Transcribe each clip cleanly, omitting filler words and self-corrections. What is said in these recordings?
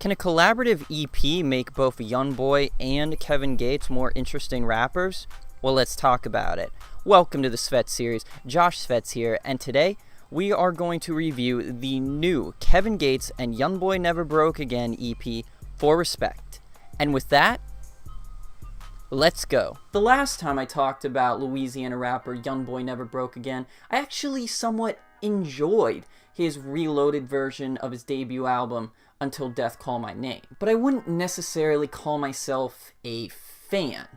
Can a collaborative EP make both YoungBoy and Kevin Gates more interesting rappers? Well, let's talk about it. Welcome to the Svetz Series. Josh Svetz here, and today we are going to review the new Kevin Gates and YoungBoy Never Broke Again EP, 4Respect. And with that, let's go. The last time I talked about Louisiana rapper YoungBoy Never Broke Again, I actually somewhat enjoyed his reloaded version of his debut album, Until Death Call My Name. But I wouldn't necessarily call myself a fan.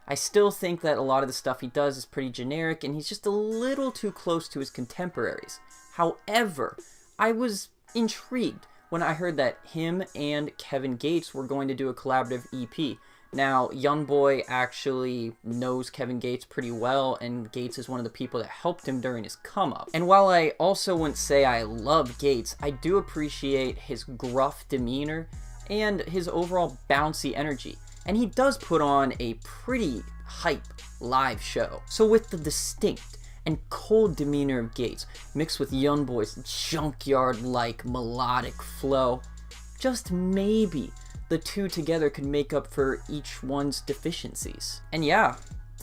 I still think that a lot of the stuff he does is pretty generic, and he's just a little too close to his contemporaries. However, I was intrigued when I heard that him and Kevin Gates were going to do a collaborative EP. Now, YoungBoy actually knows Kevin Gates pretty well, and Gates is one of the people that helped him during his come-up. And while I also wouldn't say I love Gates, I do appreciate his gruff demeanor and his overall bouncy energy. And he does put on a pretty hype live show. So with the distinct and cold demeanor of Gates, mixed with YoungBoy's junkyard-like melodic flow, just maybe the two together could make up for each one's deficiencies. And yeah,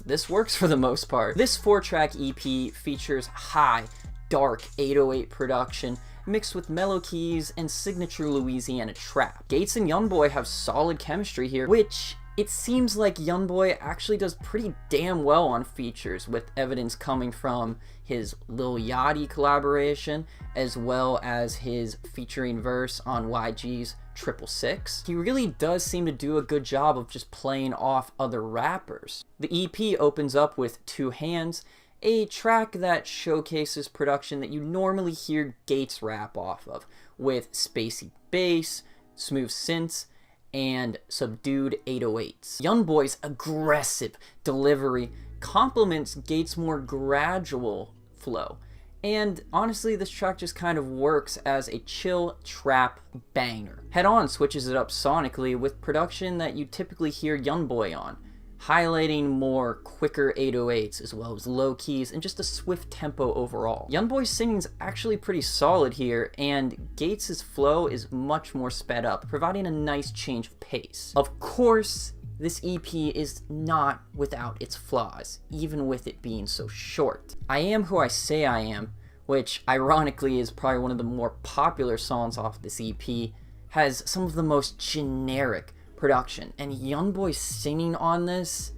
this works for the most part. This 4-track EP features high, dark 808 production mixed with mellow keys and signature Louisiana trap. Gates and YoungBoy have solid chemistry here, which it seems like YoungBoy actually does pretty damn well on features, with evidence coming from his Lil Yachty collaboration, as well as his featuring verse on YG's 666. He really does seem to do a good job of just playing off other rappers. The EP opens up with Two Hands, a track that showcases production that you normally hear Gates rap off of, with spacey bass, smooth synths, and subdued 808s. YoungBoy's aggressive delivery complements Gates' more gradual flow, and honestly, this track just kind of works as a chill trap banger. Head On switches it up sonically with production that you typically hear YoungBoy on, highlighting more quicker 808s as well as low keys and just a swift tempo overall. YoungBoy's singing's actually pretty solid here, and Gates' flow is much more sped up, providing a nice change of pace. Of course, this EP is not without its flaws, even with it being so short. I Am Who I Say I Am, which ironically is probably one of the more popular songs off this EP, has some of the most generic production, and YoungBoy singing on this,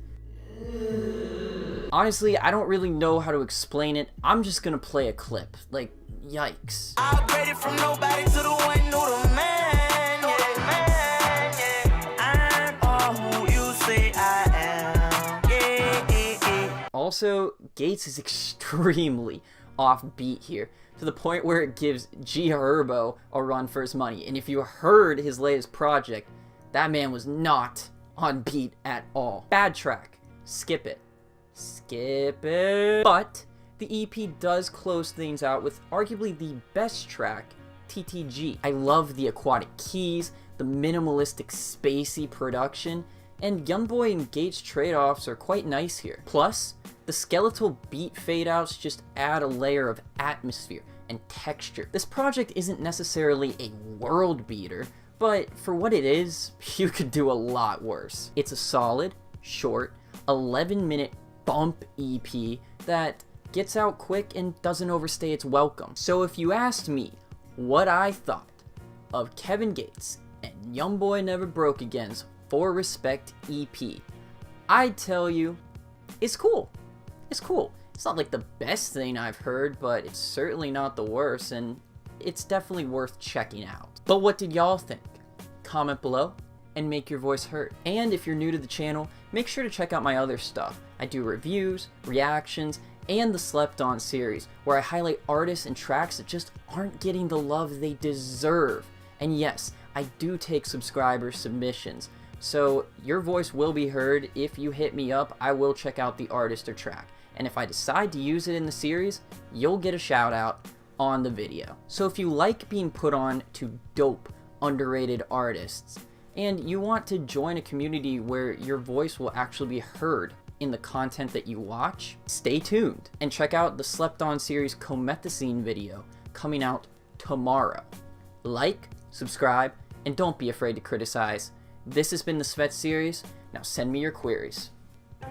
honestly, I don't really know how to explain it. I'm just gonna play a clip. Like, yikes. I upgraded from nobody to the one who the man, I'm all who you say I am, Also, Gates is extremely offbeat here, to the point where it gives G Herbo a run for his money. And if you heard his latest project, that man was not on beat at all. Bad track. Skip it. Skip it. But the EP does close things out with arguably the best track, TTG. I love the aquatic keys, the minimalistic spacey production, and YoungBoy and Gates trade-offs are quite nice here. Plus, the skeletal beat fade-outs just add a layer of atmosphere and texture. This project isn't necessarily a world beater, but for what it is, you could do a lot worse. It's a solid, short, 11-minute bump EP that gets out quick and doesn't overstay its welcome. So if you asked me what I thought of Kevin Gates and YoungBoy Never Broke Again's 4Respect EP, I'd tell you, it's cool. It's cool. It's not like the best thing I've heard, but it's certainly not the worst, and it's definitely worth checking out. But what did y'all think? Comment below and make your voice heard. And if you're new to the channel, make sure to check out my other stuff. I do reviews, reactions, and the Slept On series, where I highlight artists and tracks that just aren't getting the love they deserve. And yes, I do take subscriber submissions, so your voice will be heard. If you hit me up, I will check out the artist or track. And if I decide to use it in the series, you'll get a shout out on the video. So if you like being put on to dope, underrated artists, and you want to join a community where your voice will actually be heard in the content that you watch, stay tuned and check out the Slept On series Comethazine video coming out tomorrow. Like, subscribe, and don't be afraid to criticize. This has been the Svetz Series. Now send me your queries.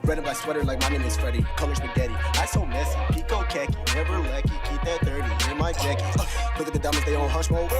Red and black sweater like my name is Freddy. Color spaghetti, I so messy. Pico khaki, never lucky. Keep that 30 in my jacket. Look at the diamonds, they on hush mode.